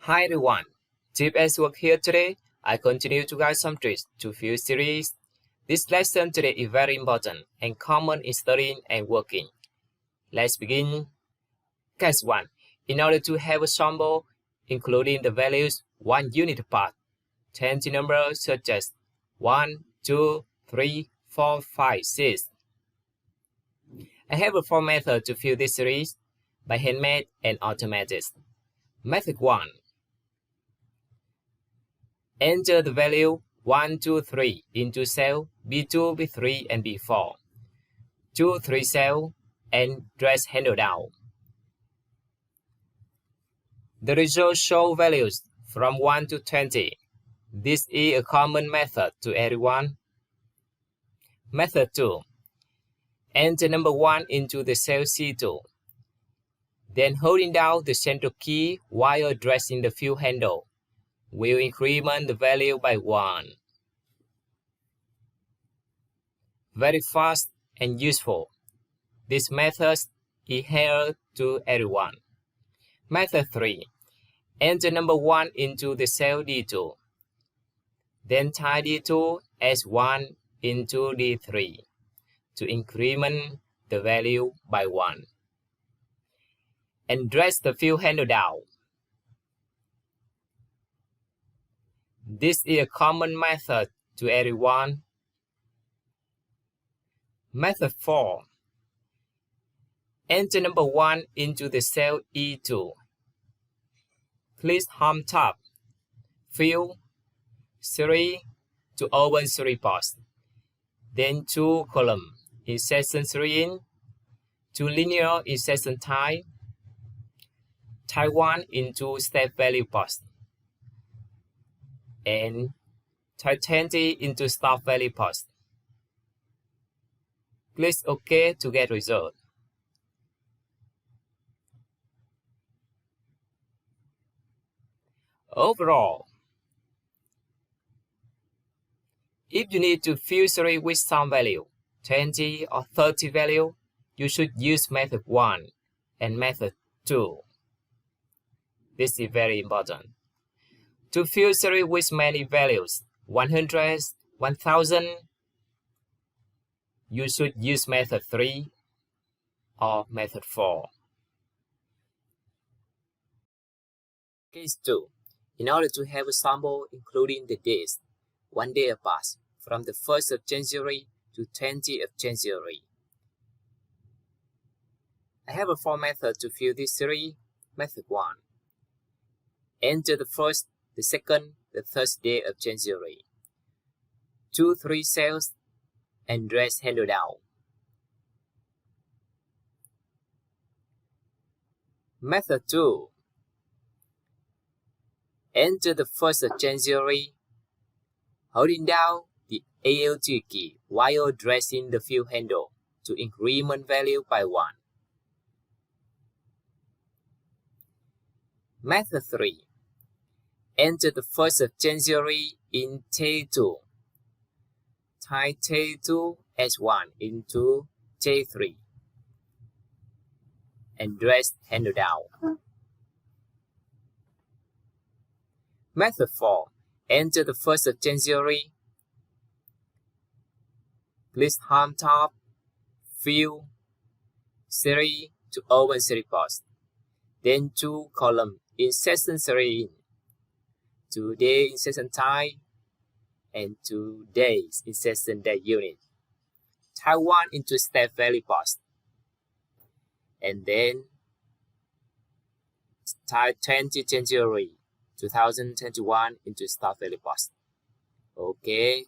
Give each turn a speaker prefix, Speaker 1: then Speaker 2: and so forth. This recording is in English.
Speaker 1: Hi everyone, Tip as work here today. I continue to guide some tricks to fill series. This lesson today is very important and common in studying and working. Let's begin. Case 1. In order to have a sample, including the values 1 unit apart, 20 numbers such as 1, 2, 3, 4, 5, 6. I have a 4 methods to fill this series by handmade and automated. Method 1. Enter the value 1, 2, 3 into cell B2, B3, and B4. 2, 3 cell and drag handle down. The result shows values from 1 to 20. This is a common method to everyone. Method 2. Enter number 1 into the cell C2. Then holding down the central key while addressing the fill handle will increment the value by 1. Very fast and useful. This method is here to everyone. Method 3. Enter number 1 into the cell D2. Then type D2 as 1 into D3 to increment the value by 1. And drag the fill handle down. This is a common method to everyone. Method 4. Enter number 1 into the cell E2. Click Home tab. Fill 3 to open 3 box. Then 2 column insertion 3 in, 2 linear insertion type. Type 1 into step value box. And type 20 into stop value box. Click OK to get result. Overall, if you need to fill series with some value, 20 or 30 value, you should use method 1 and method 2. This is very important. To fill series with many values, 100, 1000, you should use method 3 or method 4. Case 2. In order to have a sample including the days, 1 day apart, from the 1st of January to 20th of January. I have a 4 methods to fill this series. Method 1. Enter the 1st, the 2nd, the 3rd day of January. 2, 3 cells and drag handle down. Method 2. Enter the 1st of January, holding down the Alt key while addressing the fill handle to increment value by 1. Method 3. Enter the 1st of January in T2. Type T2 as 1 into T3 and drag handle down. Method 4. Enter the 1st of January. Click Home tab. Fill 3 to open 3 box. Then 2 column insertion 3 in. 2 day insertion type and 2 days insertion day unit. Type 1 into step value box. And then type 20 January 2021 into stop value box. Okay.